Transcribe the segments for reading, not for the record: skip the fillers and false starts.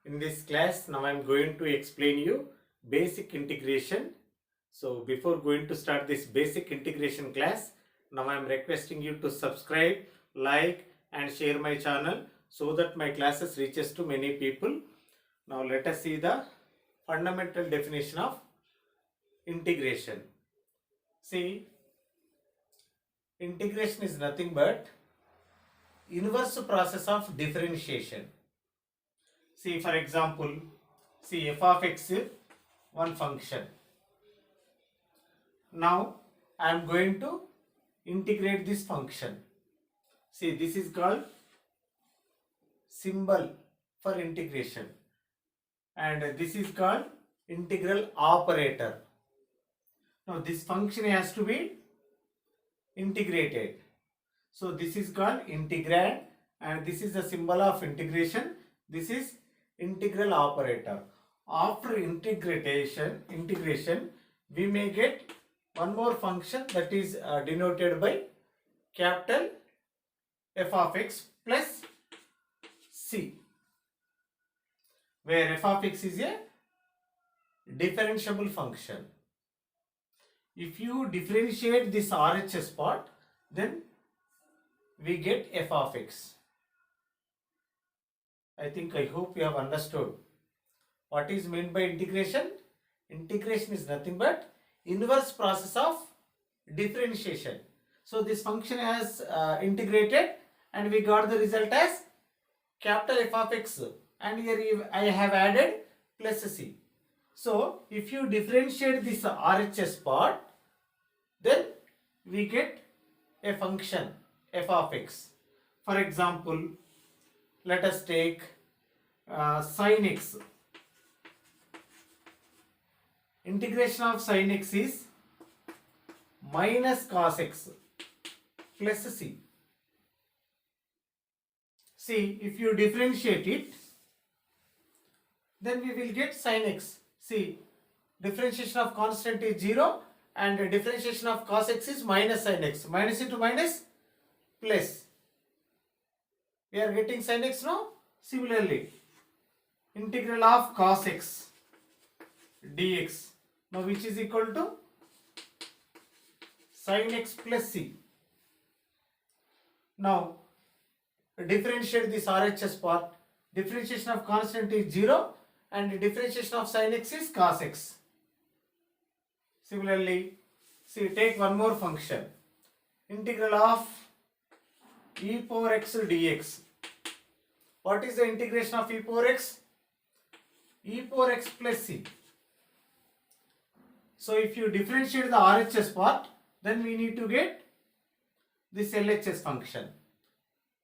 In this class, now I am going to explain you basic integration. So before going to start this basic integration class, now I am requesting you to subscribe, like and share my channel so that my classes reaches to many people. Now let us see the fundamental definition of integration. See, integration is nothing but inverse process of differentiation. See, for example, see f of x is one function. Now I am going to integrate this function. See, this is called symbol for integration, and this is called integral operator. Now this function has to be integrated. So this is called integrand, and this is the symbol of integration. This is integral operator. After integration, we may get one more function that is denoted by capital f of x plus c, where f of x is a differentiable function. If you differentiate this RHS part, then we get f of x. I hope you have understood what is meant by integration. Integration is nothing but inverse process of differentiation. So this function has integrated and we got the result as capital F of x, and here I have added plus c. So if you differentiate this RHS part, then we get a function f of x. For example, let us take sin x. Integration of sin x is minus cos x plus c. See, if you differentiate it, then we will get sin x. See, differentiation of constant is 0 and differentiation of cos x is minus sin x. Minus into minus plus. We are getting sin x now. Similarly, integral of cos x dx, now which is equal to sin x plus c. Now differentiate this RHS part. Differentiation of constant is 0 and differentiation of sin x is cos x. Similarly, see, take one more function. Integral of e power x dx. What is the integration of e power x? E power x plus c. So if you differentiate the RHS part, then we need to get this LHS function.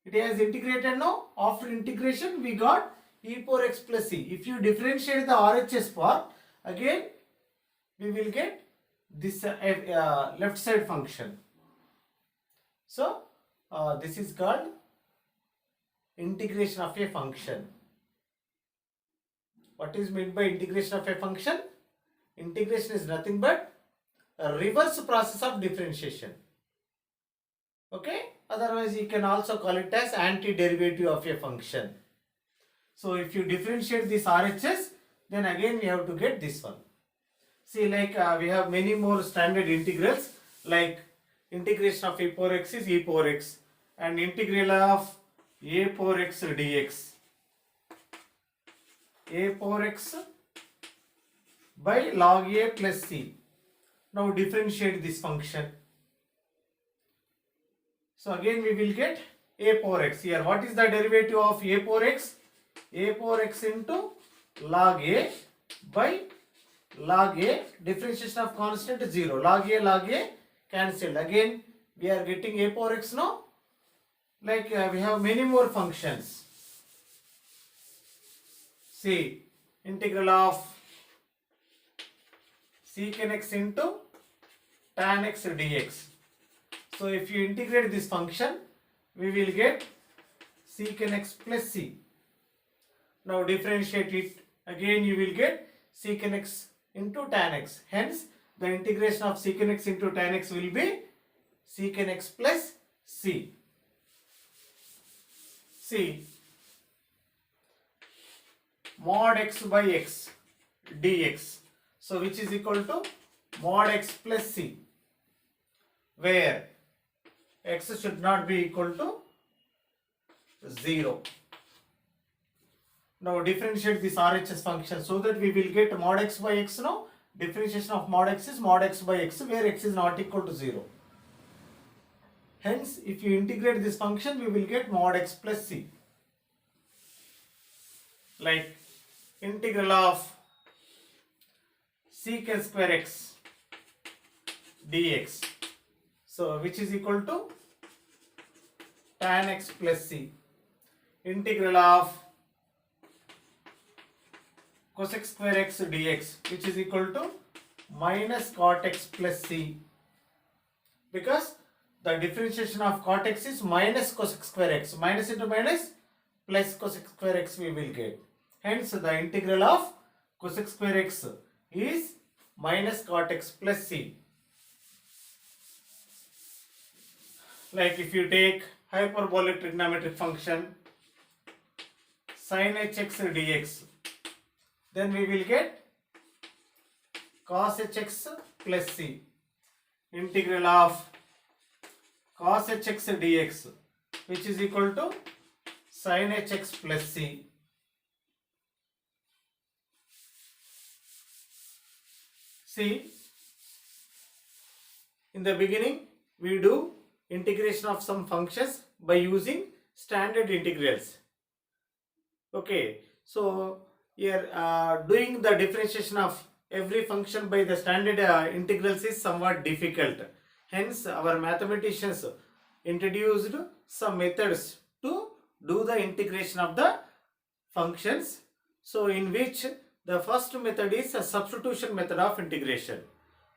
It has integrated now. After integration, we got e power x plus c. If you differentiate the RHS part, again we will get this left side function. So this is called integration of a function. What is meant by integration of a function? Integration is nothing but a reverse process of differentiation. Okay? Otherwise, you can also call it as antiderivative of a function. So if you differentiate this RHS, then again we have to get this one. See, like we have many more standard integrals, like integration of e power x is e power x, and integral of a power x dx. A power x by log a plus c. Now differentiate this function. So again we will get a power x. Here what is the derivative of a power x? A power x into log a by log a. Differentiation of constant 0. Log a cancelled. Again we are getting a power x now. Like we have many more functions. See, integral of secant x into tan x dx. So if you integrate this function, we will get secant x plus c. Now differentiate it. Again you will get secant x into tan x. Hence the integration of secant x into tan x will be secant x plus c. See, mod x by x dx. So which is equal to mod x plus c, where x should not be equal to 0. Now differentiate this RHS function so that we will get mod x by x. Now differentiation of mod x is mod x by x, where x is not equal to 0. Hence, if you integrate this function, we will get mod x plus c. Like integral of secant square x dx. So which is equal to tan x plus c. Integral of cosec square x dx, which is equal to minus cot x plus c, because the differentiation of cot x is minus cosec square x, minus into minus plus cosec square x we will get. Hence the integral of cosec square x is minus cot x plus c. Like if you take hyperbolic trigonometric function sin hx dx, then we will get cos hx plus c. Integral of cos hx dx, which is equal to sin hx plus c. See, in the beginning we do integration of some functions by using standard integrals. Okay, so here doing the differentiation of every function by the standard integrals is somewhat difficult. Hence our mathematicians introduced some methods to do the integration of the functions. So in which the first method is a substitution method of integration.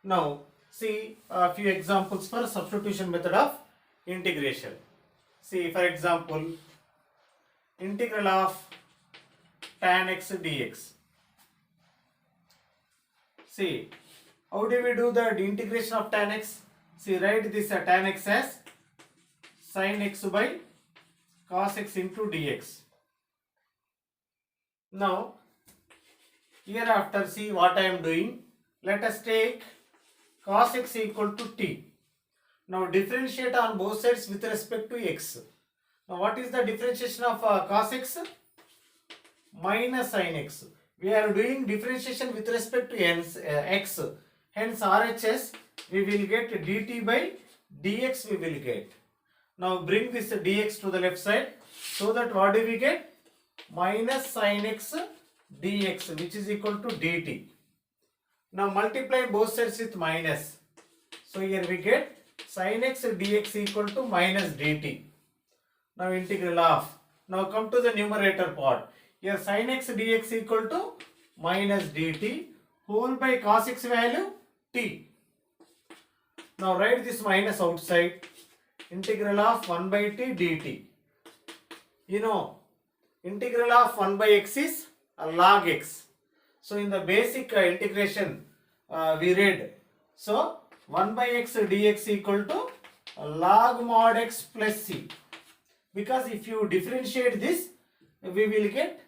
Now see a few examples for substitution method of integration. See, for example, integral of tan x dx. See, how do we do the integration of tan x? See, write this tan x as sin x by cos x into dx. Now, hereafter see what I am doing. Let us take cos x equal to t. Now differentiate on both sides with respect to x. Now what is the differentiation of cos x? Minus sin x. We are doing differentiation with respect to x. Hence RHS we will get dt by dx we will get. Now bring this dx to the left side, so that what do we get? Minus sin x dx, which is equal to dt. Now multiply both sides with minus. So here we get sin x dx equal to minus dt. Now integral of. Now come to the numerator part. Here sin x dx equal to minus dt whole by cos x value t. Now write this minus outside. Integral of 1 by t dt. You know, integral of 1 by x is a log x. So in the basic integration we read. So 1 by x dx equal to log mod x plus c. Because if you differentiate this, we will get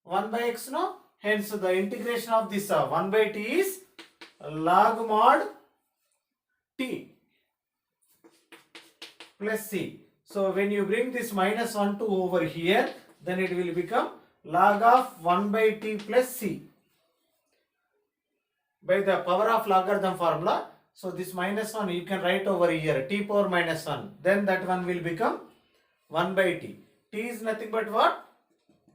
1 by x now. Hence the integration of this 1 by t is log mod t plus c. So when you bring this minus 1 to over here, then it will become log of 1 by t plus c. By the power of logarithm formula, so this minus 1 you can write over here, t power minus 1. Then that one will become 1 by t. T is nothing but what?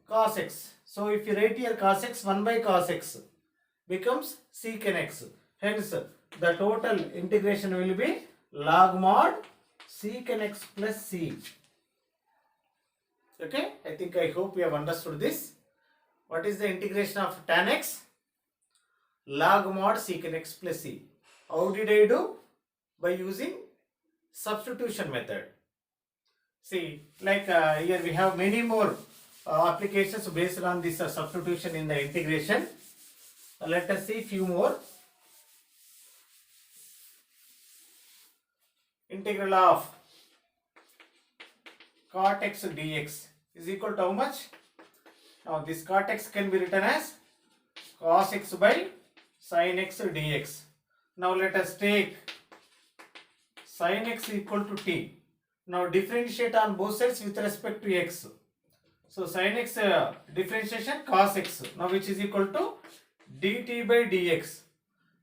Cos x. So if you write here cos x, 1 by cos x becomes secant x. Hence the total integration will be log mod secant x plus c. Okay, I hope you have understood this. What is the integration of tan x? Log mod secant x plus c. How did I do? By using substitution method. See, like here we have many more applications based on this substitution in the integration. Let us see few more. Integral of cot x dx is equal to how much? Now this cot x can be written as cos x by sin x dx. Now let us take sin x equal to t. Now differentiate on both sides with respect to x. So sin x differentiation cos x, now which is equal to dt by dx.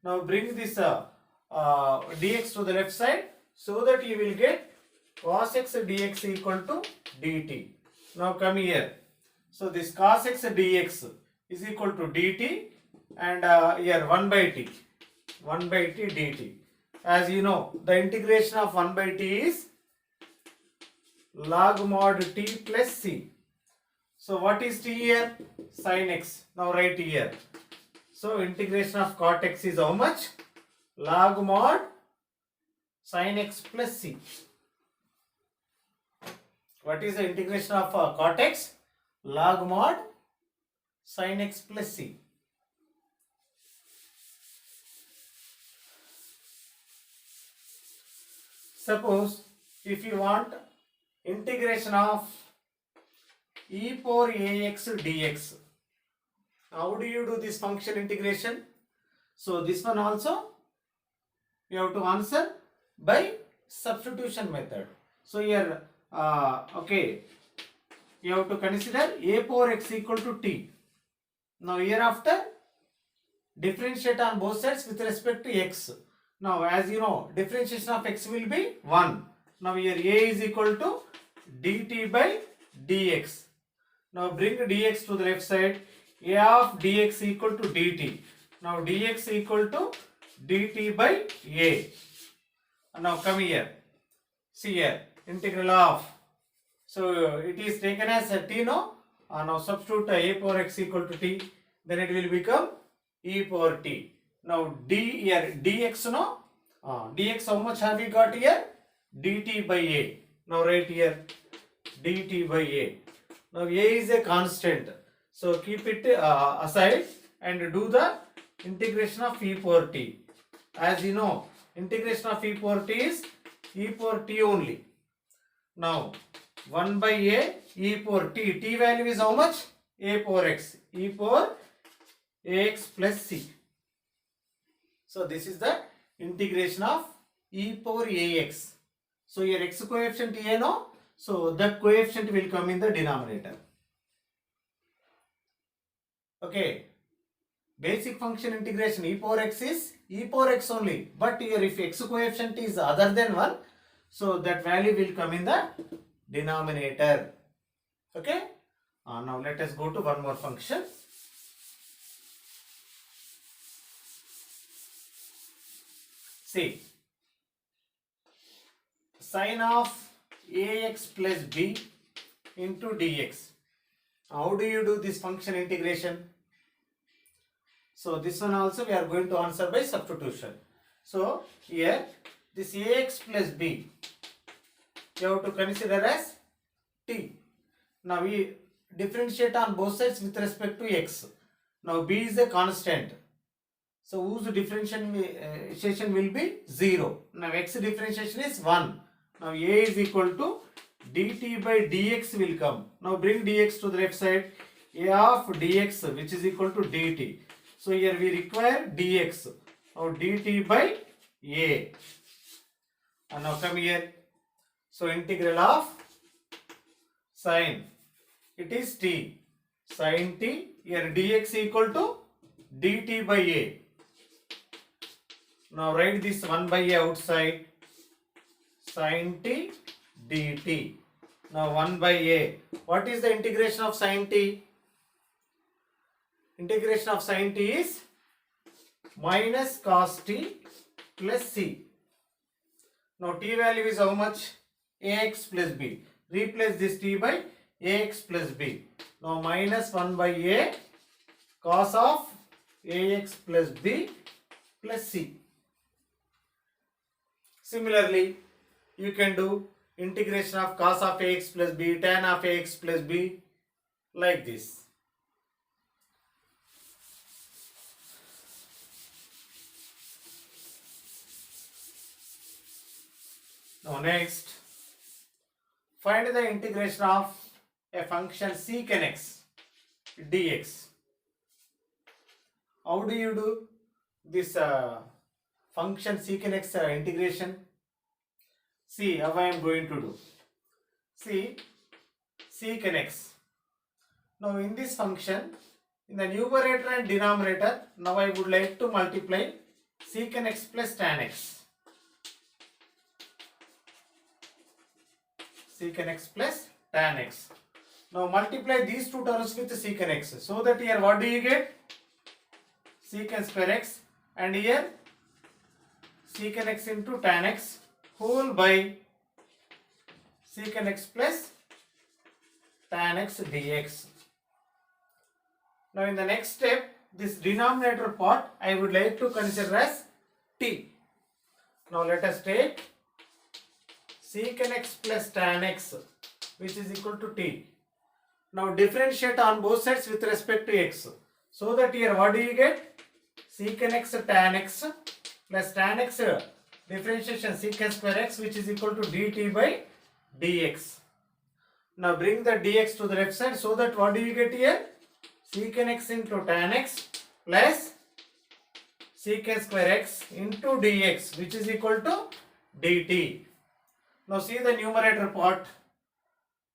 Now bring this dx to the left side so that you will get cos x dx equal to dt. Now come here. So this cos x dx is equal to dt and here 1 by t dt. As you know, the integration of 1 by t is log mod t plus c. So what is t here? Sin x. Now write here. So integration of cot x is how much? Log mod sin x plus c. What is the integration of cot x? Log mod sin x plus c. Suppose if you want integration of e power ax dx, how do you do this function integration? So this one also you have to answer by substitution method. So here okay, you have to consider a power x equal to t. Now hereafter differentiate on both sides with respect to x. Now as you know, differentiation of x will be 1. Now here a is equal to dt by dx. Now bring dx to the left side. A of dx equal to dt. Now dx equal to dt by a. And now come here. See here, integral of. So it is taken as a t, no? Now substitute a power x equal to t. Then it will become e power t. Now d here dx, no? Dx how much have we got here? dt by a. Now write here dt by a. Now a is a constant. So keep it aside and do the integration of e power t. As you know, integration of e power t is e power t only. Now 1 by a e power t. T value is how much? A power x. E power ax plus c. So this is the integration of e power ax. So your x coefficient a, no? So that coefficient will come in the denominator. Okay. Basic function integration e power x is e power x only. But here if x coefficient is other than 1, so that value will come in the denominator. Okay. Now let us go to one more function. See, sin of ax plus b into dx. How do you do this function integration? So this one also we are going to answer by substitution. So here this ax plus b you have to consider as t. Now we differentiate on both sides with respect to x. Now b is a constant. So whose differentiation will be 0. Now x differentiation is 1. Now a is equal to dt by dx will come. Now bring dx to the left side. A of dx which is equal to dt. So here we require dx. Now dt by a. And now come here. So integral of sin. It is t. Sin t. Here dx equal to dt by a. Now write this 1 by a outside. Sin t dt. Now 1 by a. What is the integration of sin t? Integration of sin t is minus cos t plus c. Now t value is how much? Ax plus b. Replace this t by ax plus b. Now minus 1 by a cos of ax plus b plus c. Similarly, you can do integration of cos of ax plus b, tan of ax plus b like this. Now next, find the integration of a function secant x. dx. How do you do this function secant x integration? See how I am going to do. See secant x. Now in this function, in the numerator and denominator, now I would like to multiply secant x plus tan x. Secant x plus tan x. Now multiply these two terms with secant x. So that here what do you get? Secant square x, and here secant x into tan x whole by secant x plus tan x dx. Now in the next step, this denominator part I would like to consider as t. Now let us take secant x plus tan x, which is equal to t. Now differentiate on both sides with respect to x. So that here what do you get? Secant x tan x plus tan x differentiation secant square x, which is equal to dt by dx. Now bring the dx to the left side, so that what do you get here? Secant x into tan x plus secant square x into dx, which is equal to dt. Now see the numerator part.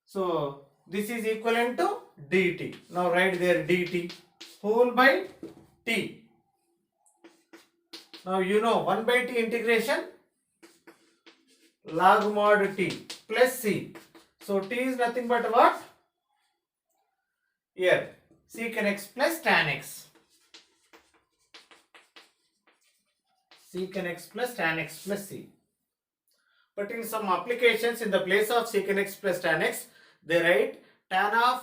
So this is equivalent to dt. Now write there dt whole by t. Now you know 1 by t integration log mod t plus c. So t is nothing but what? Here secant x plus tan x. Secant x plus tan x plus c. But in some applications, in the place of secant x plus tan x, they write tan of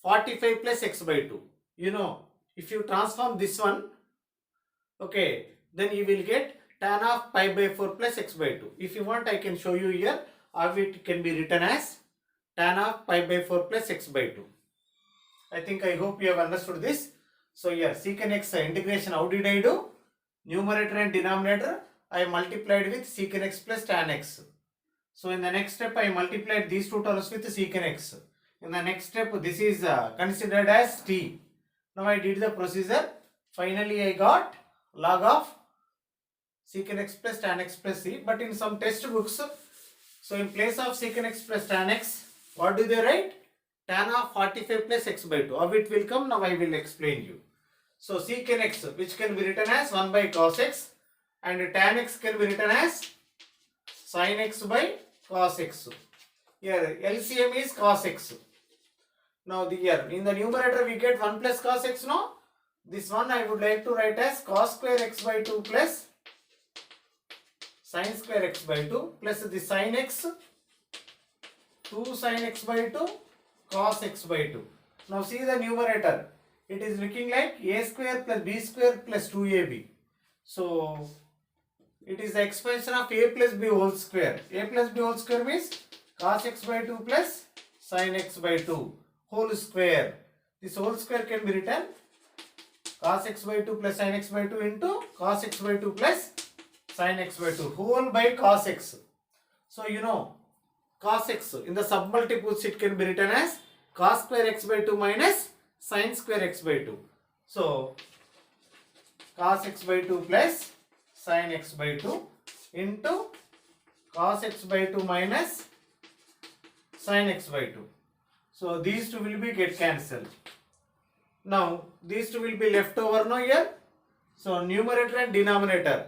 45 plus x by 2. You know, if you transform this one, okay, then you will get tan of pi by 4 plus x by 2. If you want, I can show you here how it can be written as tan of pi by 4 plus x by 2. I hope you have understood this. So here secant x integration, how did I do? Numerator and denominator I multiplied with secant x plus tan x. So in the next step I multiplied these two terms with secant x. In the next step this is considered as t. Now I did the procedure. Finally I got log of secant x plus tan x plus c. But in some textbooks, so in place of secant x plus tan x, what do they write? Tan of 45 plus x by 2. How it will come? Now I will explain you. So secant x, which can be written as 1 by cos x, and tan x can be written as sin x by cos x. Here LCM is cos x. Now here in the numerator we get 1 plus cos x. No, this one I would like to write as cos square x by 2 plus sin square x by 2 plus the sin x 2 sin x by 2 cos x by 2. Now see the numerator. It is looking like a square plus b square plus 2ab. So it is the expansion of a plus b whole square. A plus b whole square means cos x by 2 plus sin x by 2 whole square. This whole square can be written cos x by 2 plus sin x by 2 into cos x by 2 plus sin x by 2 whole by cos x. So you know cos x in the submultiples it can be written as cos square x by 2 minus sin square x by 2. So cos x by 2 plus sin x by 2 into cos x by 2 minus sin x by 2. So these two will be get cancelled. Now these two will be left over now here. So numerator and denominator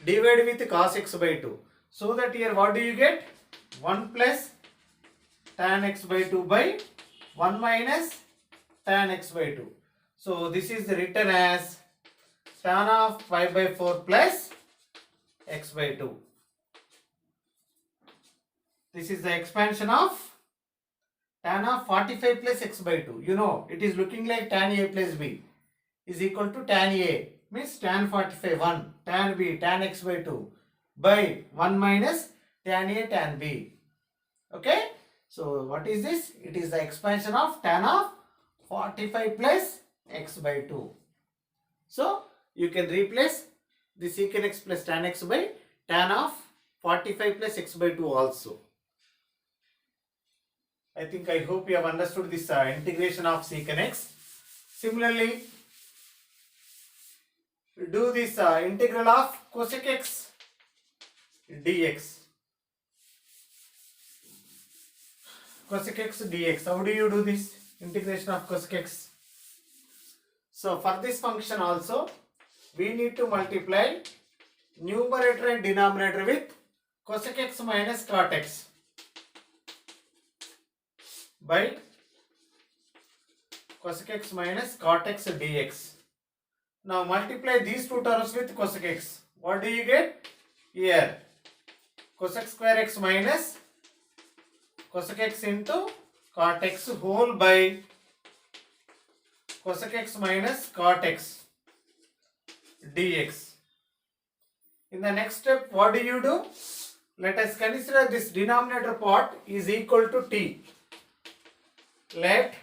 divide with cos x by 2. So that here what do you get? 1 plus tan x by 2 by 1 minus tan x by 2. So this is written as tan of pi by 4 plus x by 2. This is the expansion of tan of 45 plus x by 2. You know, it is looking like tan a plus b is equal to tan a, means tan 45 1, tan b tan x by 2 by 1 minus tan a tan b. Okay. So what is this? It is the expansion of tan of 45 plus x by 2. So you can replace the secant x plus tan x by tan of 45 plus x by 2 also. I hope you have understood this integration of secant x. Similarly, do this integral of cosec x dx. Cosec x dx. How do you do this integration of cosec x? So for this function also, we need to multiply numerator and denominator with cosec x minus cot x by cosec x minus cot x dx. Now multiply these two terms with cosec x. What do you get? Here cosec square x minus cosec x into cot x whole by cosec x minus cot x dx. In the next step, what do you do? Let us consider this denominator part is equal to t. Let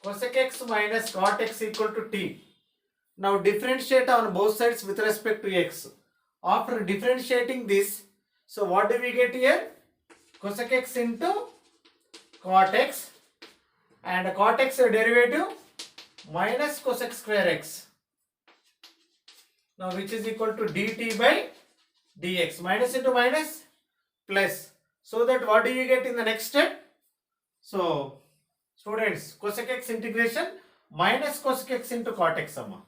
cosec x minus cot x equal to t. Now differentiate on both sides with respect to x. After differentiating this, so what do we get here? Cosec x into cot x and cot x derivative minus cosec square x. Now which is equal to dt by dx. Minus into minus plus. So that what do you get in the next step? So students, cosec x integration minus cosec x into cot x summa.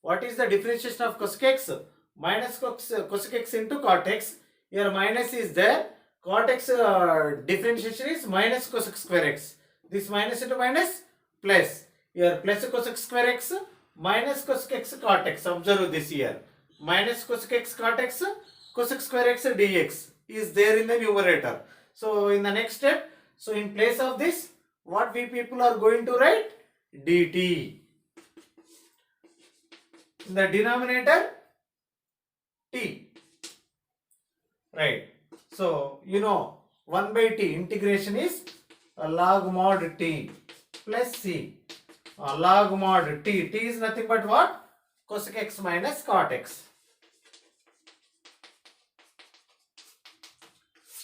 What is the differentiation of cosec x? Minus cosec x into cot x. Here minus is there. Cot x differentiation is minus cosec square x. This minus into minus plus. Here plus cosec square x minus cosec x cot x. Observe this here. Minus cosec x cot x cosec square x dx is there in the numerator. So in the next step, so in place of this, what we people are going to write? Dt. In the denominator, t. Right. So, you know, 1 by t integration is log mod t plus c. Log mod t. T is nothing but what? Cosec x minus cot x.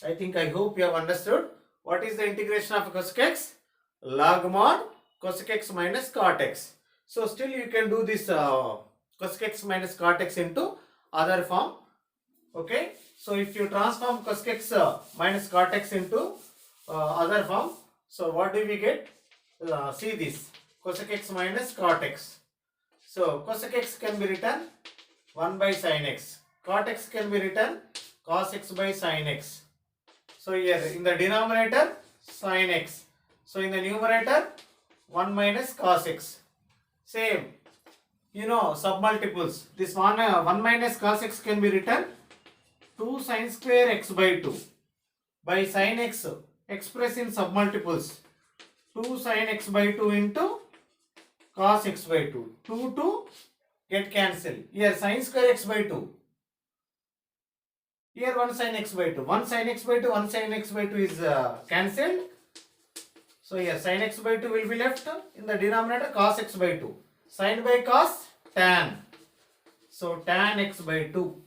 I hope you have understood. What is the integration of cosec x? Log mod cosec x minus cot x. So, still you can do this cosec x minus cot x into other form. Okay. So if you transform cosec x minus cot x into other form, so what do we get? See this cosec x minus cot x. So cosec x can be written 1 by sin x. Cot x can be written cos x by sin x. So here in the denominator sin x. So in the numerator 1 minus cos x. Same. You know, submultiples. This 1 minus cos x can be written 2 sin square x by 2 by sin x express in submultiples. 2 sin x by 2 into cos x by 2. 2 get cancelled. Here sin square x by 2. Here 1 sin x by 2. 1 sin x by 2, 1 sin x by 2 is cancelled. So here sin x by 2 will be left in the denominator cos x by 2. Sin by cos, tan. So tan x by 2.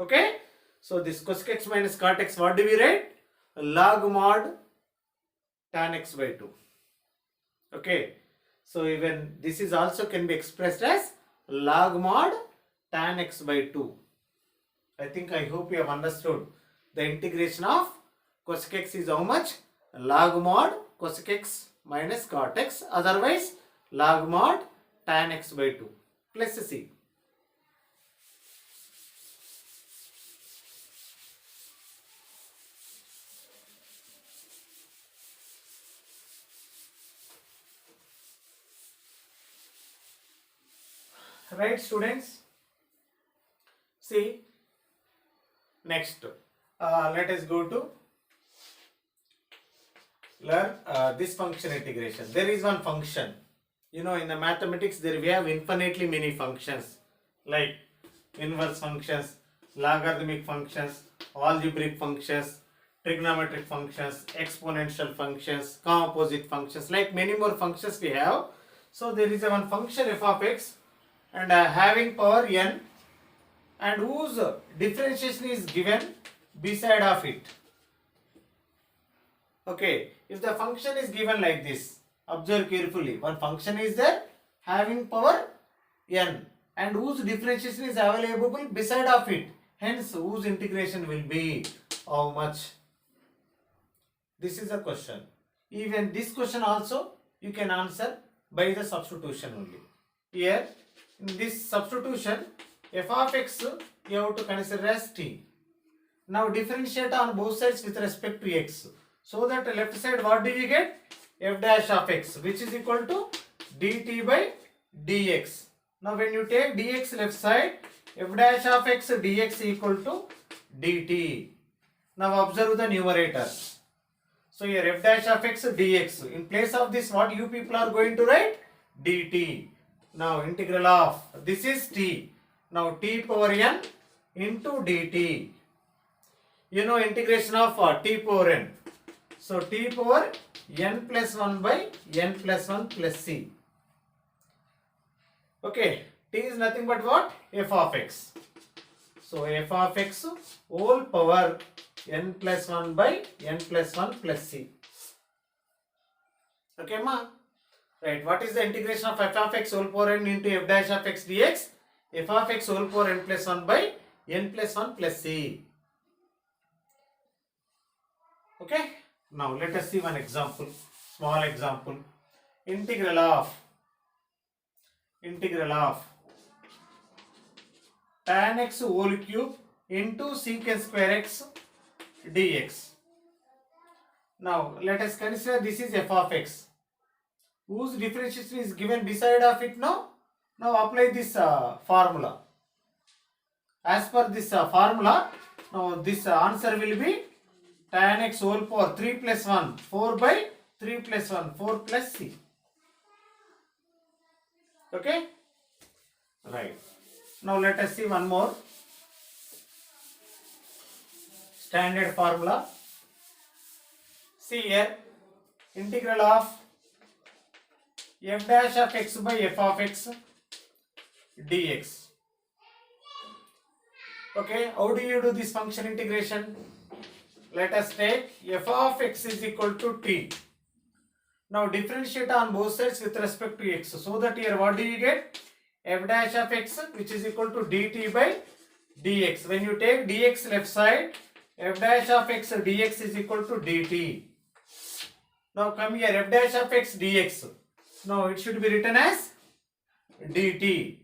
Okay. So this cosec x minus cot x, what do we write? Log mod tan x by 2. Okay. So even this is also can be expressed as log mod tan x by 2. I hope you have understood. The integration of cosec x is how much? Log mod cosec x minus cot x. Otherwise log mod tan x by 2 plus c. Right, students? See, next let us go to learn this function integration. There is one function. You know, in the mathematics there we have infinitely many functions like inverse functions, logarithmic functions, algebraic functions, trigonometric functions, exponential functions, composite functions, like many more functions we have. So there is a one function f of x and having power n and whose differentiation is given beside of it. Okay, if the function is given like this, Observe carefully. One function is there having power n and whose differentiation is available beside of it. Hence, whose integration will be how much? This is a question. Even this question also you can answer by the substitution only. Here, in this substitution, f of x you have to consider as t. Now differentiate on both sides with respect to x. So that left side what do you get? F dash of x, which is equal to dt by dx. Now when you take dx left side, f dash of x dx equal to dt. Now observe the numerator. So here f dash of x dx. In place of this, what you people are going to write? Dt. Now integral of, this is t. Now t power n into dt. You know integration of t power n. So t power n plus 1 by n plus 1 plus c. Okay, t is nothing but what? F of x. So f of x whole power n plus 1 by n plus 1 plus c. Okay, ma? Right, what is the integration of f of x whole power n into f dash of x dx? F of x whole power n plus 1 by n plus 1 plus c. Okay, now let us see one example, small example. Integral of tan x whole cube into secant square x dx. Now let us consider this is f of x, whose differentiation is given beside of it now. Now apply this formula. As per this formula, now this answer will be tan x whole power 3 plus 1, 4 by 3 plus 1, 4 plus c. Okay? Right. Now let us see one more. Standard formula. See here, integral of f dash of x by f of x dx. Okay, how do you do this function integration? Let us take f of x is equal to t. Now differentiate on both sides with respect to x. So that here what do you get? F dash of x, which is equal to dt by dx. When you take dx left side, f dash of x dx is equal to dt. Now come here, f dash of x dx. Now it should be written as dt.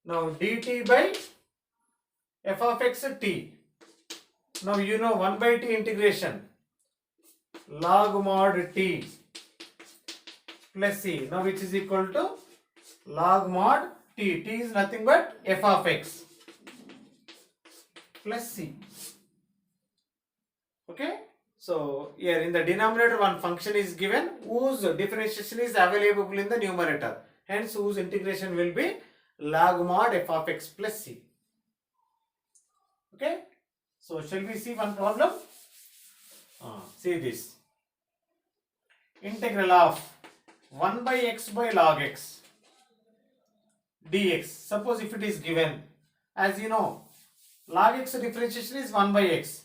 Now dt by f of x t. Now you know 1 by t integration log mod t plus c. Now which is equal to log mod t. T is nothing but f of x plus c. Okay. So here in the denominator one function is given whose differentiation is available in the numerator. Hence whose integration will be log mod f of x plus c. Okay. So shall we see one problem? See this. Integral of 1 by x by log x dx. Suppose if it is given, as you know, log x differentiation is 1 by x.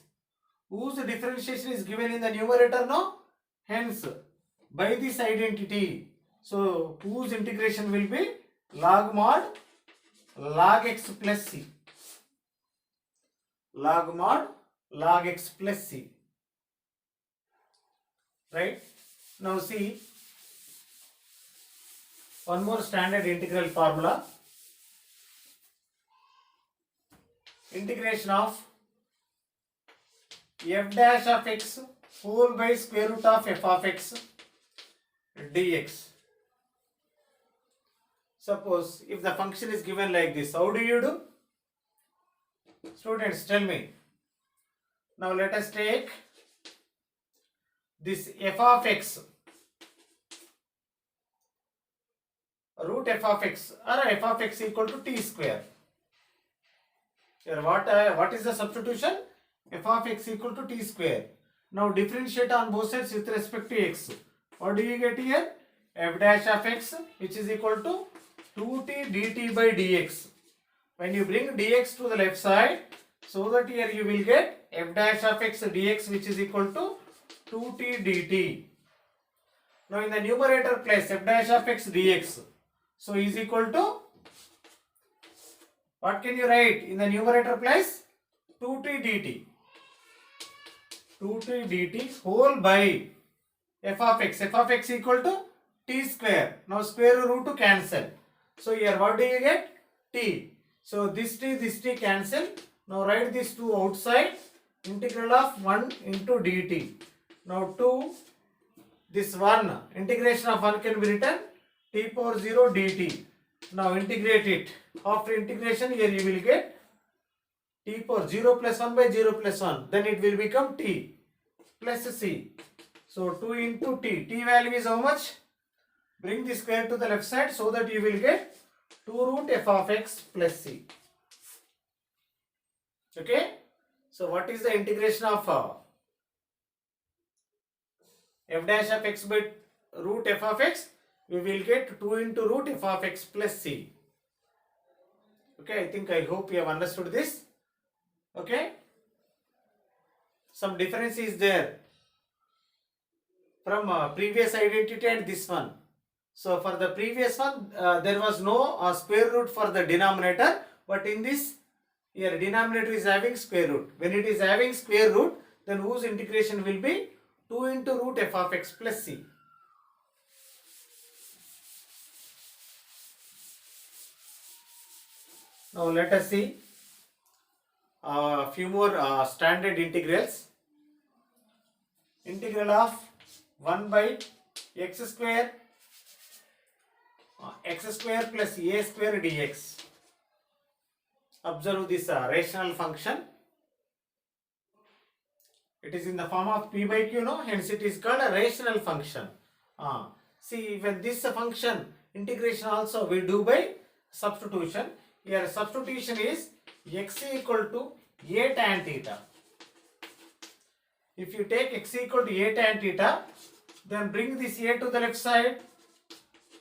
Whose differentiation is given in the numerator, no? Hence, by this identity, so whose integration will be log mod log x plus c. Log mod log x plus c. Right? Now see, one more standard integral formula. Integration of f dash of x whole by square root of f of x dx. Suppose if the function is given like this, how do you do? Students, tell me. Now let us take this f of x, root f of x, or f of x equal to t square. Here what is the substitution? F of x equal to t square. Now differentiate on both sides with respect to x. What do you get here? F dash of x, which is equal to 2t dt by dx. When you bring dx to the left side, so that here you will get f dash of x dx, which is equal to 2t dt. Now in the numerator place f dash of x dx. So is equal to, what can you write in the numerator place? 2t dt. 2t dt whole by f of x. F of x equal to t square. Now square root to cancel. So here what do you get? T. So this t cancel. Now write this 2 outside. Integral of 1 into dt. Now 2, this 1, integration of 1 can be written t power 0 dt. Now integrate it. After integration here you will get t power 0 plus 1 by 0 plus 1. Then it will become t plus c. So 2 into t. T value is how much? Bring the square to the left side so that you will get 2 root f of x plus c. Okay. So what is the integration of f dash of x by root f of x? We will get 2 into root f of x plus c. Okay, I hope you have understood this. Okay. Some difference is there from previous identity and this one. So for the previous one, there was no square root for the denominator, but in this here denominator is having square root. When it is having square root, then whose integration will be 2 into root f of x plus c. Now let us see a few more standard integrals. Integral of 1 by x square plus a square dx. Observe this rational function. It is in the form of p by q, no? Hence it is called a rational function. See, when this function integration also we do by substitution. Here substitution is x equal to a tan theta. If you take x equal to a tan theta, then bring this a to the left side.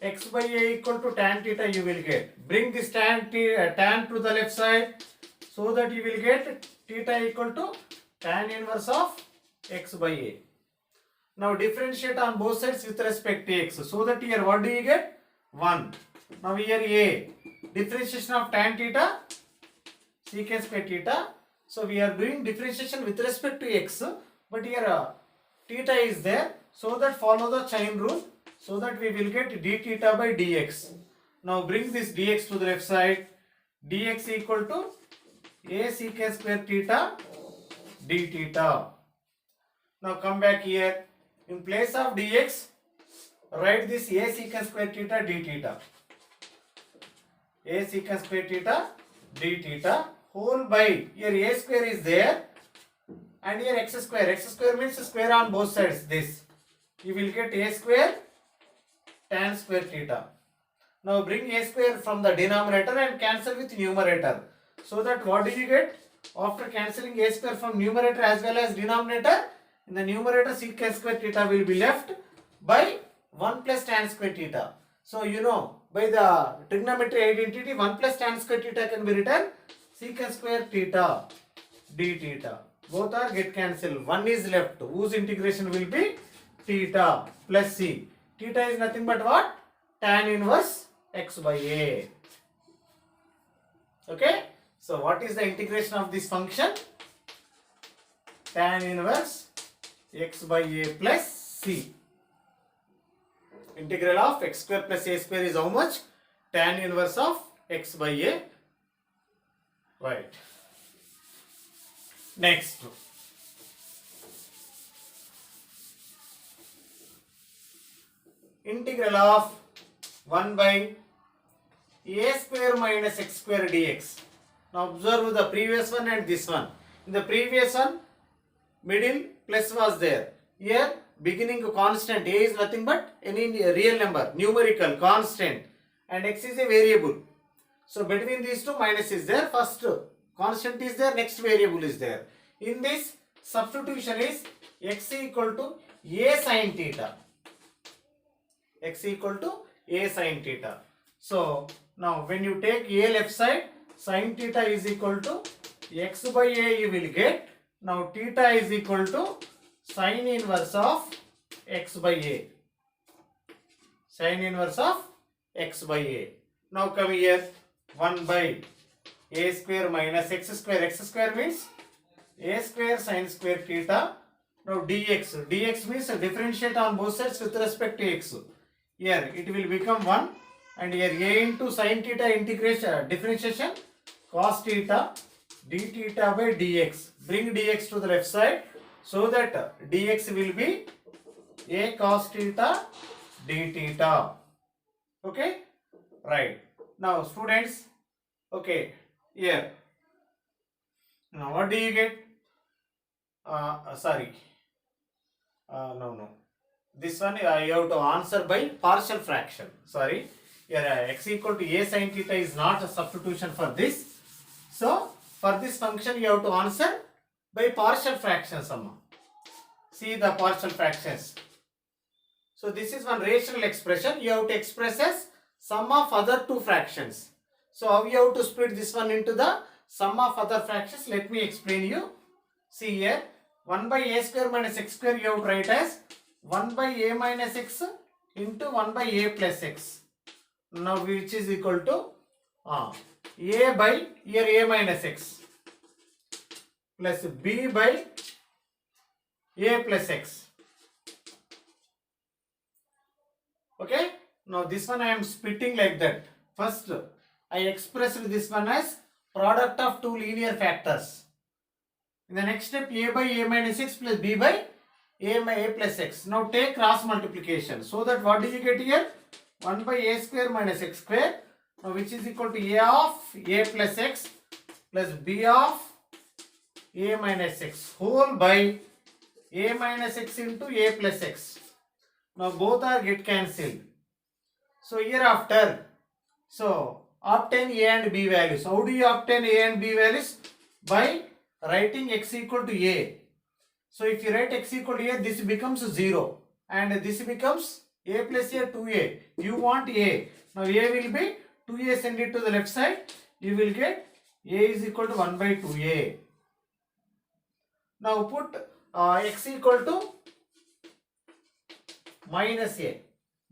X by a equal to tan theta you will get. Bring this tan to the left side so that you will get theta equal to tan inverse of x by a. Now differentiate on both sides with respect to x. So that here what do you get? 1. Now here a. Differentiation of tan theta, secant square theta. So we are doing differentiation with respect to x. But here theta is there. So that follow the chain rule. So that we will get d theta by dx. Now bring this dx to the left side. Dx equal to a secant square theta d theta. Now come back here. In place of dx, write this a secant square theta d theta. A secant square theta d theta whole by, here a square is there and here x square. X square means square on both sides. This. You will get a square tan square theta. Now bring a square from the denominator and cancel with numerator. So that what do you get? After cancelling a square from numerator as well as denominator, in the numerator secant square theta will be left by 1 plus tan square theta. So you know, by the trigonometry identity, 1 plus tan square theta can be written secant square theta d theta. Both are get cancelled. 1 is left, whose integration will be theta plus c. Theta is nothing but what? Tan inverse x by a. Okay. So what is the integration of this function? Tan inverse x by a plus c. Integral of x square plus a square is how much? Tan inverse of x by a. Right. Next. Integral of 1 by a square minus x square dx. Now observe the previous one and this one. In the previous one, middle plus was there. Here beginning constant, a is nothing but any real number, numerical constant, and x is a variable. So between these two minus is there. First constant is there, next variable is there. In this substitution is x equal to a sin theta. X equal to a sin theta. So now when you take a left side, sin theta is equal to x by a you will get. Now theta is equal to sin inverse of x by a. Sine inverse of x by a. Now come here, 1 by a square minus x square. X square means a square sine square theta. Now dx. Dx means differentiate on both sides with respect to x. Here it will become 1, and here a into sine theta integration differentiation cos theta d theta by dx. Bring dx to the left side so that dx will be a cos theta d theta. Okay, right. Now students, okay, here now what do you get? Sorry, no, this one you have to answer by partial fraction. Sorry, here x equal to a sin theta is not a substitution for this. So for this function you have to answer by partial fraction sum. See the partial fractions. So this is one rational expression. You have to express as sum of other two fractions. So how you have to split this one into the sum of other fractions? Let me explain you. See here, 1 by a square minus x square you have to write as 1 by a minus x into 1 by a plus x. Now which is equal to a by here a minus x plus b by a plus x. Okay. Now this one I am splitting like that. First I expressed this one as product of two linear factors. In the next step, a by a minus x plus b by a plus x. Now take cross multiplication. So that what do you get here? 1 by a square minus x square. Now which is equal to a of a plus x plus b of a minus x whole by a minus x into a plus x. Now both are get cancelled. So hereafter, so obtain a and b values. How do you obtain a and b values? By writing x equal to a. So if you write x equal to a, this becomes 0 and this becomes a plus a 2a. You want a. Now a will be 2a, send it to the left side. You will get a is equal to 1 by 2a. Now put x equal to minus a.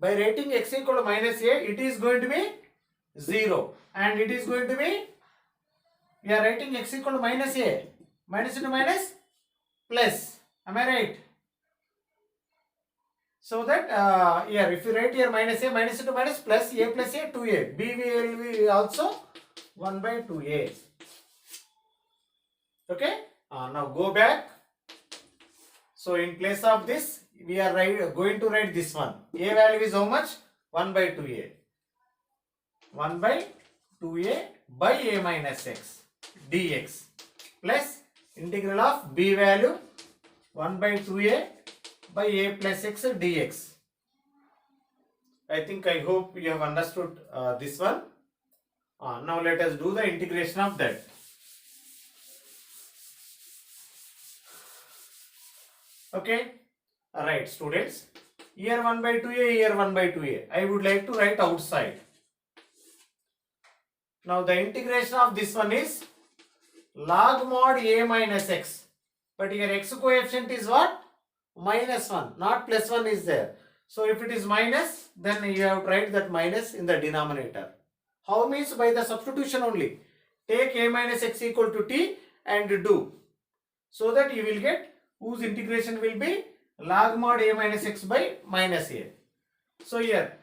By writing x equal to minus a, it is going to be 0 and it is going to be, we are writing x equal to minus a. Minus into minus plus. Am I right? So that here if you write here minus a, minus into minus plus a plus a 2a. B will be also 1 by 2a. Okay. Now go back. So in place of this, we are going to write this one. A value is how much? 1 by 2a. 1 by 2a by a minus x dx plus integral of b value 1 by 2a by a plus x dx. I hope you have understood this one. Now let us do the integration of that. Okay. Alright students. Here 1 by 2a, here 1 by 2a. I would like to write outside. Now the integration of this one is log mod a minus x. But here x coefficient is what? Minus 1, not plus 1 is there. So if it is minus, then you have to write that minus in the denominator. How means? By the substitution only. Take a minus x equal to t and do. So that you will get whose integration will be log mod a minus x by minus a. So here,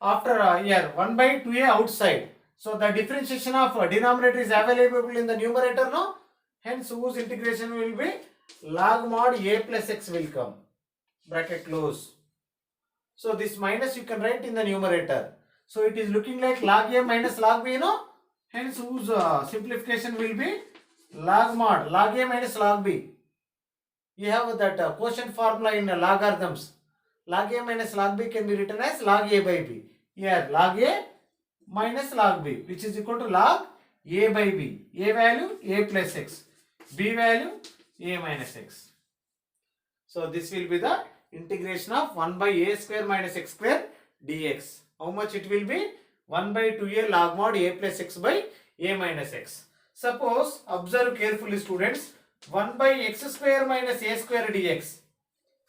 after here 1 by 2a outside. So the differentiation of denominator is available in the numerator now. Hence whose integration will be log mod a plus x will come. Bracket close. So this minus you can write in the numerator. So it is looking like log a minus log b, no? Hence whose simplification will be log mod log a minus log b. You have that quotient formula in logarithms. Log a minus log b can be written as log a by b. Here log a minus log b, which is equal to log a by b. A value a plus x, b value a minus x. So this will be the integration of 1 by a square minus x square dx. How much it will be? 1 by 2a log mod a plus x by a minus x. Suppose, observe carefully students, 1 by x square minus a square dx.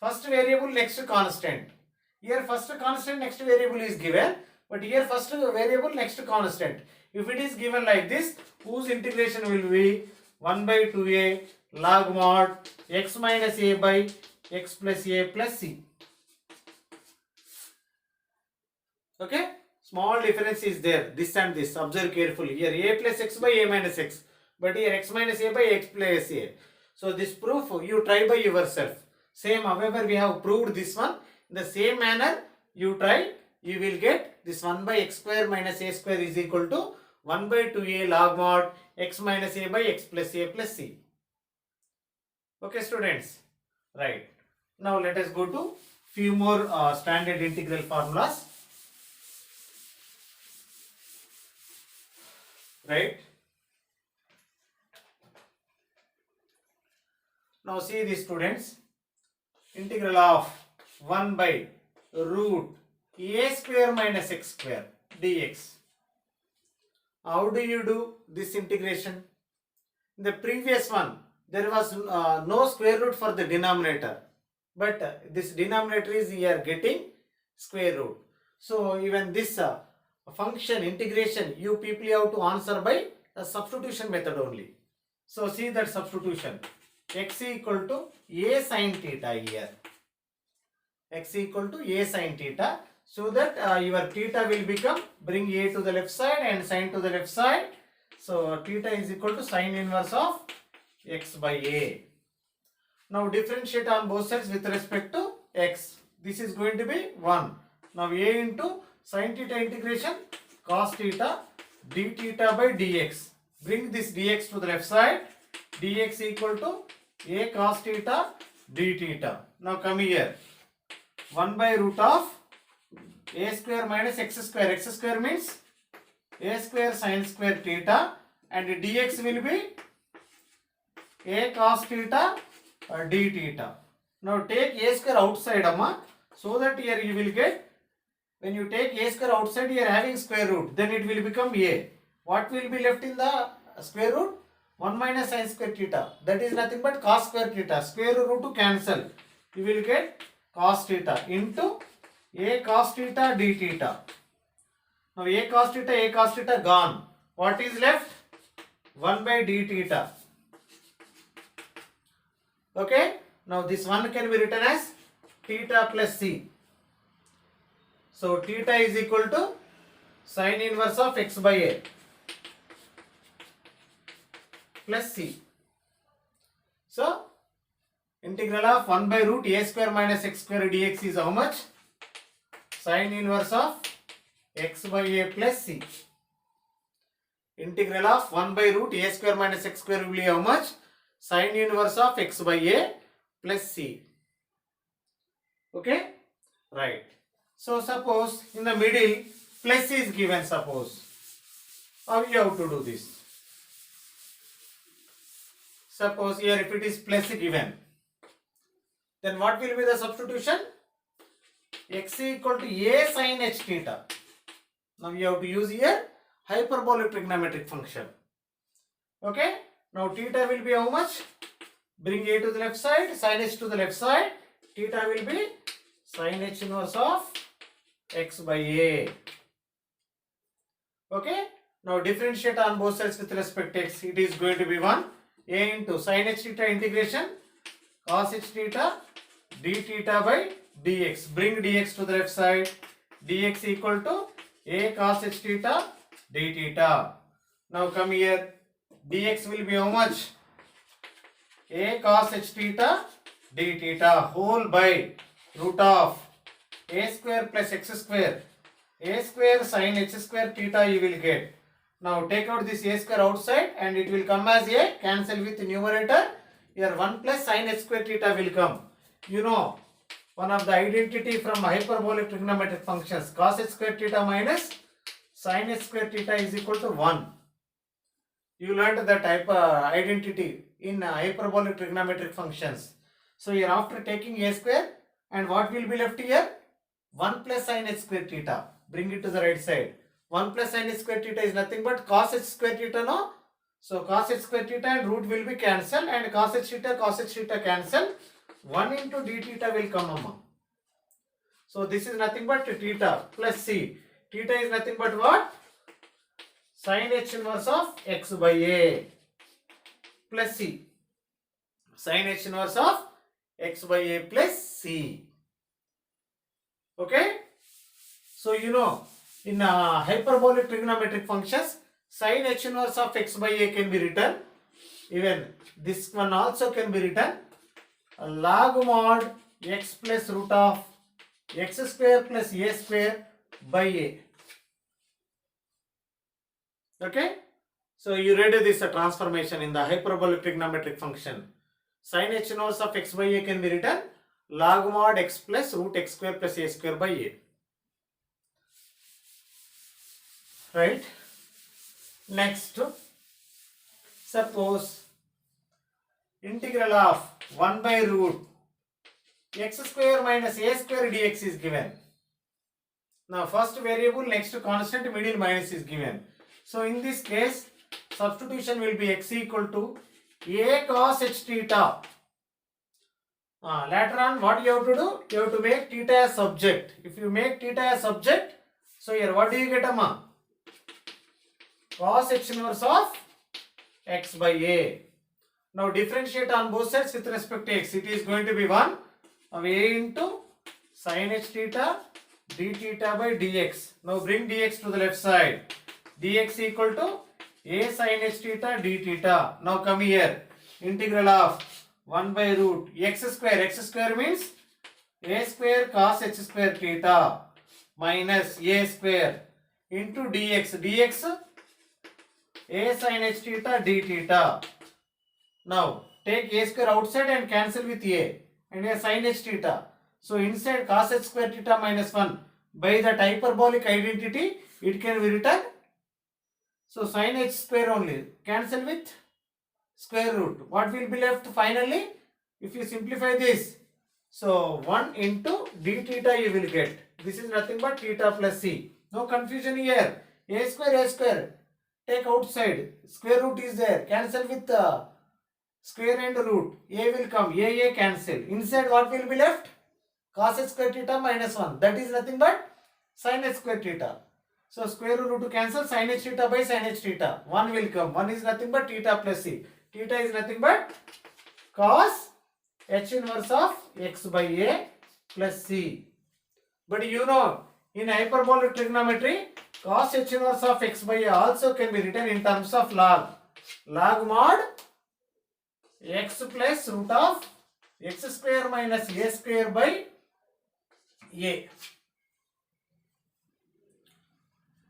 First variable, next constant. Here first constant, next variable is given, but here first variable, next constant. If it is given like this, whose integration will be 1 by 2a log mod x minus a by x plus a plus c. Okay, small difference is there, this and this, observe carefully. Here a plus x by a minus x, but here x minus a by x plus a. So this proof you try by yourself. Same, however we have proved this one, in the same manner you try, you will get this 1 by x square minus a square is equal to 1 by 2a log mod x minus a by x plus a plus c. Okay students, right. Now let us go to few more standard integral formulas. Right. Now see these students, integral of 1 by root a square minus x square dx. How do you do this integration? In the previous one, there was no square root for the denominator, but this denominator is we are getting square root. So even this function integration, you people have to answer by a substitution method only. So see that substitution, x equal to a sin theta here, x equal to a sin theta, so that your theta will become, bring a to the left side and sin to the left side. So theta is equal to sin inverse of x by a. Now differentiate on both sides with respect to x. This is going to be 1. Now a into sin theta integration cos theta d theta by dx. Bring this dx to the left side. Dx equal to a cos theta d theta. Now come here. 1 by root of a square minus x square. X square means a square sin square theta, and dx will be a cos theta d theta. Now take a square outside, amma, so that here you will get, when you take a square outside, you are having square root, then it will become a. What will be left in the square root? 1 minus sin square theta. That is nothing but cos square theta. Square root to cancel. You will get cos theta into a cos theta d theta. Now a cos theta gone. What is left? 1 by d theta. Okay. Now this one can be written as theta plus c. So theta is equal to sin inverse of x by a plus c. So integral of 1 by root a square minus x square dx is how much? Sin inverse of x by a plus c. Integral of 1 by root a square minus x square will be how much? Sin inverse of x by a plus c. Okay? Right. So suppose in the middle plus is given, suppose. How you have to do this? Suppose here if it is plus given, then what will be the substitution? X equal to a sin h theta. Now you have to use here hyperbolic trigonometric function. Okay. Now theta will be how much? Bring a to the left side, sin h to the left side. Theta will be sin h inverse of x by a. Okay. Now differentiate on both sides with respect to x. It is going to be 1. A into sin h theta integration cos h theta d theta by dx. Bring dx to the left side. Dx equal to a cos h theta d theta. Now come here. Dx will be how much? A cos h theta d theta whole by root of a square plus x square. A square sin h square theta you will get. Now take out this a square outside and it will come as a, cancel with numerator. Here 1 plus sin h square theta will come. You know, one of the identity from hyperbolic trigonometric functions, cos h square theta minus sin h square theta is equal to 1. You learned that type identity in hyperbolic trigonometric functions. So here after taking a square, and what will be left here? 1 plus sin h square theta. Bring it to the right side. 1 plus sin h square theta is nothing but cos h square theta, no? So cos h square theta and root will be cancelled, and cos h theta cancel. 1 into d theta will come, amma. So this is nothing but theta plus c. Theta is nothing but what? Sin h inverse of x by a plus c. Sin h inverse of x by a plus c. Okay? So you know, in hyperbolic trigonometric functions, sin h inverse of x by a can be written. Even this one also can be written log mod x plus root of x square plus a square by a. Okay? So you read this transformation in the hyperbolic trigonometric function. Sin h inverse of x by a can be written log mod x plus root x square plus a square by a. Right? Next, suppose integral of 1 by root x square minus a square dx is given. Now first variable, next constant, middle minus is given. So in this case, substitution will be x equal to a cos h theta. Later on, what you have to do? You have to make theta as subject. If you make theta as subject, so here what do you get, amma? Cos h inverse of x by a. Now differentiate on both sides with respect to x. It is going to be 1 of a into sin h theta d theta by dx. Now bring dx to the left side. Dx equal to a sin h theta d theta. Now come here. Integral of 1 by root x square. X square means a square cos h square theta minus a square into dx. Dx a sin h theta d theta. Now take a square outside and cancel with a and a sin h theta. So inside cos h square theta minus 1 by that hyperbolic identity it can be written. So sin h square only, cancel with square root. What will be left finally? If you simplify this, so 1 into d theta you will get. This is nothing but theta plus c. No confusion here. A square take outside, square root is there, cancel with square and root. A will come, a cancel. Inside what will be left? Cos h square theta minus 1. That is nothing but sin h square theta. So square root to cancel, sin h theta by sin h theta. 1 will come. 1 is nothing but theta plus c. Theta is nothing but cos h inverse of x by a plus c. But you know, in hyperbolic trigonometry, cos h inverse of x by a also can be written in terms of log. Log mod x plus root of x square minus a square by a.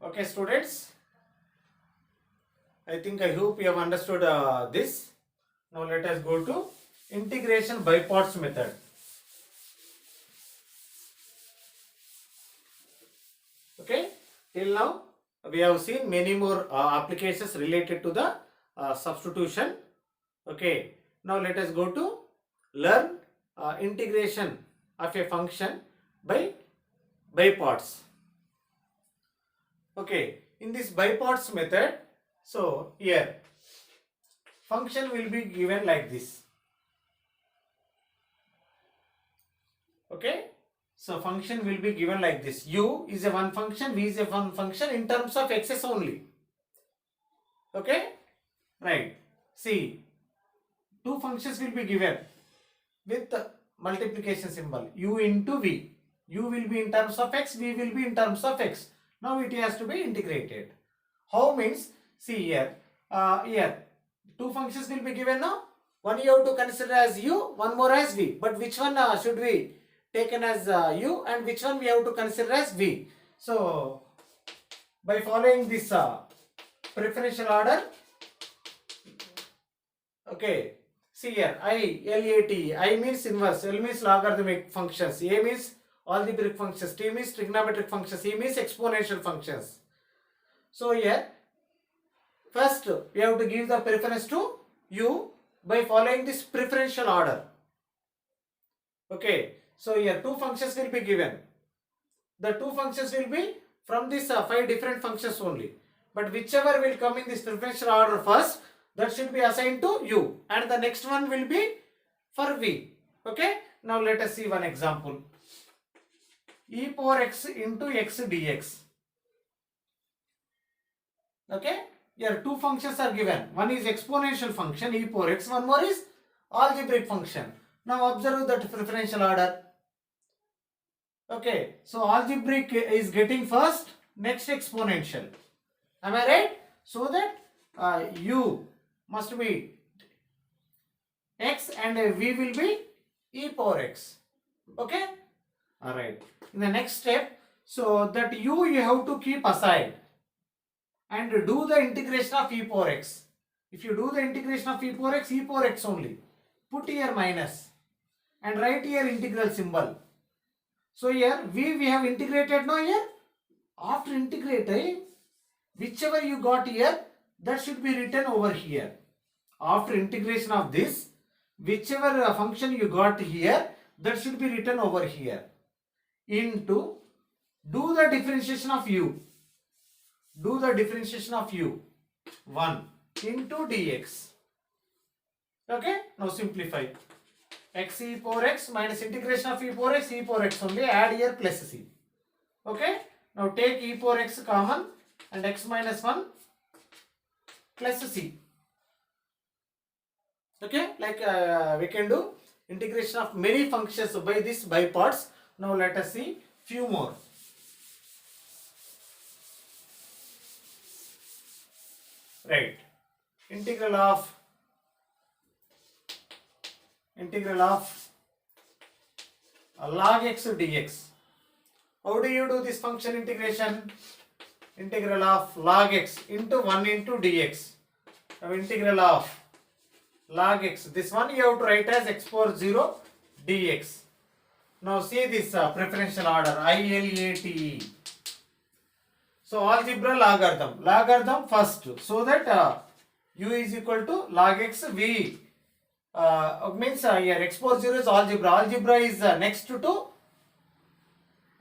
Okay, students, I hope you have understood this. Now let us go to integration by parts method. Okay, till now we have seen many more applications related to the substitution. Okay, now let us go to learn integration of a function by parts. Okay, in this by parts method, so here function will be given like this. Okay, so function will be given like this. U is a one function, V is a one function in terms of x's only. Okay, right. See, two functions will be given with multiplication symbol, u into v. U will be in terms of x, v will be in terms of x. Now it has to be integrated. How means, see here, here two functions will be given now. One you have to consider as u, one more as v. But which one should we taken as u and which one we have to consider as v? So by following this preferential order, okay, see here, I, L, A, T. I means inverse, L means logarithmic functions, A means algebraic functions, T means trigonometric functions, E means exponential functions. So here, first we have to give the preference to u by following this preferential order. Okay, so here two functions will be given. The two functions will be from this 5 different functions only. But whichever will come in this preferential order first, that should be assigned to u, and the next one will be for v. Okay, now let us see one example. e power x into x dx. Okay, here two functions are given. One is exponential function e power x, one more is algebraic function. Now observe that preferential order. Okay, so algebraic is getting first, next exponential. Am I right? So that u must be x and v will be e power x. Okay, all right. In the next step, so that you have to keep aside and do the integration of e power x. If you do the integration of e power x only. Put here minus and write here integral symbol. So here we have integrated now here. After integrating, whichever you got here, that should be written over here. After integration of this, whichever function you got here, that should be written over here. Into, do the differentiation of u. Do the differentiation of u. 1 into dx. Okay, now simplify. X e power x minus integration of e power x only, add here plus c. Okay, now take e power x common and x minus 1 plus c. Okay, like we can do integration of many functions by this by parts. Now let us see few more. Right, integral of log x dx. How do you do this function integration? Integral of log x into 1 into dx. Now integral of log x, this one you have to write as x power 0 dx. Now see this preferential order ILATE. So algebra logarithm first, so that u is equal to log x v means here x power 0 is algebra is next to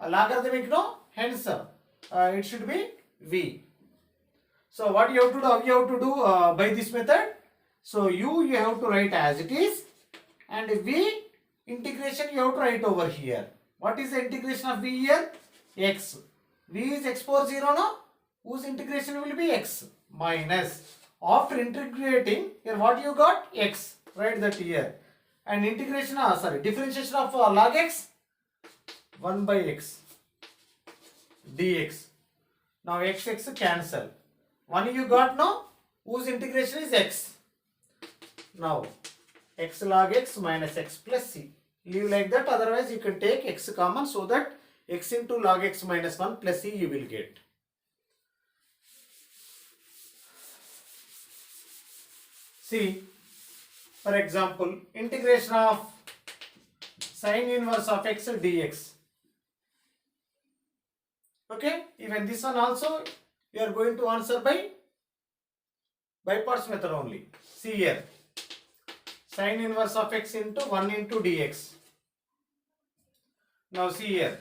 logarithmic, no, hence it should be v. So what you have to do, how you have to do by this method? So you have to write as it is and v integration you have to write over here. What is the integration of v here? X. V is x power 0, no? Whose integration will be x minus. After integrating, here what you got? X. Write that here. And integration, differentiation of log x, 1 by x dx. Now x cancel. 1 you got, no? Whose integration is x. Now x log x minus x plus c. Leave like that, otherwise you can take x common, so that x into log x minus 1 plus c you will get. See, for example, integration of sine inverse of x dx. Okay, even this one also you are going to answer by parts method only. See here, sine inverse of x into 1 into dx. Now see here,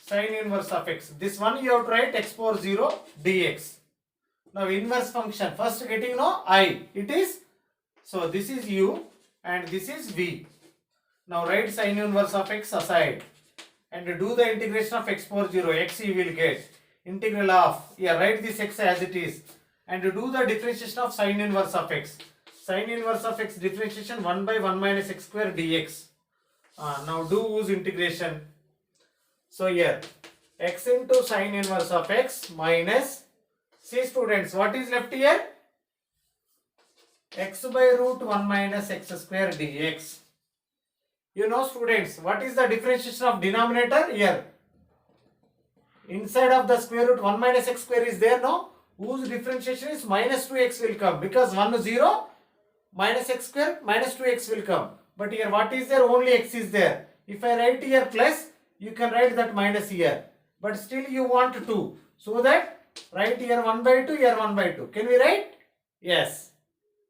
sine inverse of x. This one you have to write x power 0 dx. Now inverse function, first getting no I, it is, so this is u and this is v. Now write sine inverse of x aside and do the integration of x power 0, x you will get. Integral of, yeah, write this x as it is and do the differentiation of sine inverse of x. Sine inverse of x differentiation 1 by 1 minus x square dx. Now do whose integration. So here x into sine inverse of x minus, see students, what is left here? X by root 1 minus x square dx. You know students, what is the differentiation of denominator here? Inside of the square root 1 minus x square is there, no? Whose differentiation is minus 2x will come, because 1 0 minus x square minus 2x will come. But here what is there? Only x is there. If I write here plus, you can write that minus here. But still you want 2. So that write here 1 by 2, here 1 by 2. Can we write? Yes.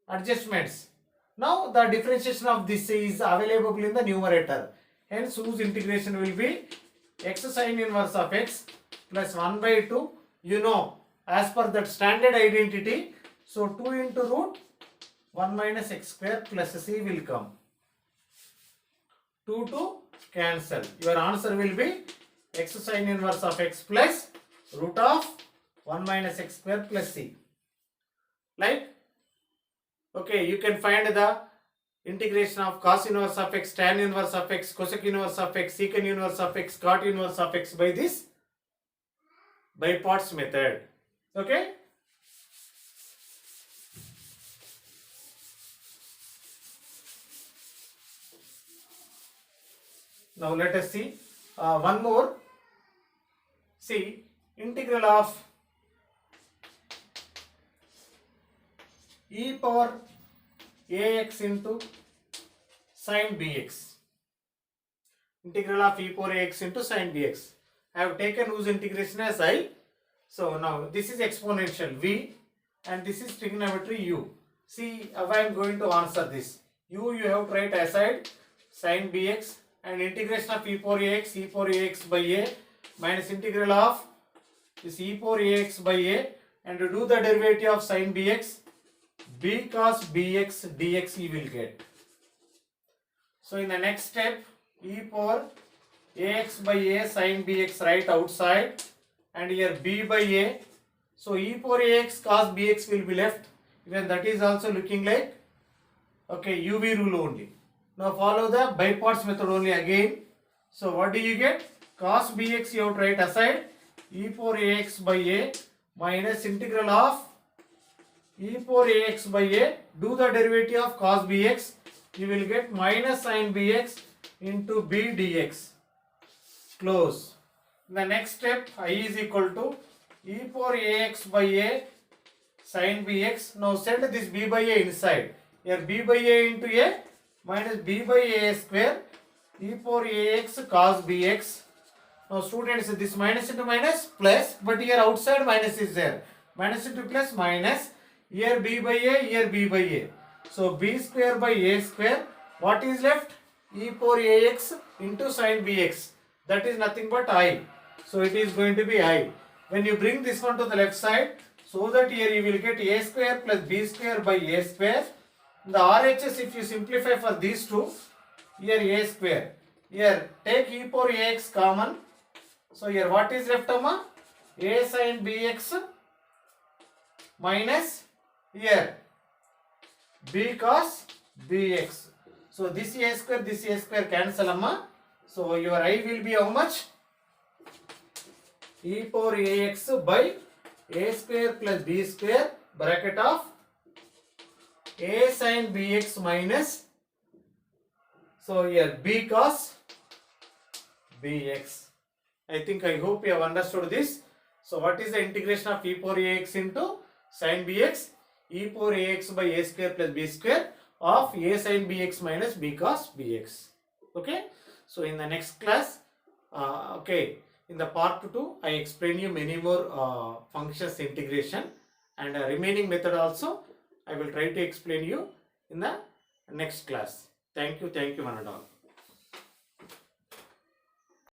Adjustments. Now the differentiation of this is available in the numerator. Hence whose integration will be x sine inverse of x plus 1 by 2. You know, as per that standard identity, so 2 into root 1 minus x square plus c will come. 2 to cancel. Your answer will be x sin inverse of x plus root of 1 minus x square plus c. Like, okay, you can find the integration of cos inverse of x, tan inverse of x, cosec inverse of x, secant inverse of x, cot inverse of x by this by parts method. Okay. Now let us see one more. See, integral of e power ax into sin bx. Integral of e power ax into sin bx. I have taken whose integration as I. So now this is exponential v and this is trigonometry u. See how I am going to answer this. You have to write aside sin bx and integration of e power ax by a minus integral of this e power ax by a, and to do the derivative of sin bx, b cos bx dx you will get. So in the next step, e power ax by a sin bx write outside and here b by a. So e power ax cos bx will be left. Even that is also looking like, okay, uv rule only. Now follow the by parts method only again. So what do you get? Cos bx you have to write aside, e power ax by a minus integral of e power ax by a, do the derivative of cos bx, you will get minus sin bx into b dx. Close. In the next step, I is equal to e power ax by a sin bx. Now send this b by a inside. Here b by a into a minus b by a square e power ax cos bx. Now students, this minus into minus plus, but here outside minus is there. Minus into plus minus. Here b by a, here b by a. So b square by a square. What is left? E power ax into sin bx. That is nothing but I. So it is going to be I. When you bring this one to the left side, so that here you will get a square plus b square by a square. The RHS, if you simplify for these two, here a square. Here take e power ax common. So here what is left, Amma? A sin bx minus here b cos bx. So this a square cancel, Amma. So your I will be how much? E power ax by a square plus b square bracket of a sin bx minus, so here b cos bx. I hope you have understood this. So what is the integration of e power ax into sin bx? E power ax by a square plus b square of a sin bx minus b cos bx. Okay. So in the next class, in the part 2, I explain you many more functions integration, and remaining method also I will try to explain you in the next class. Thank you one and all.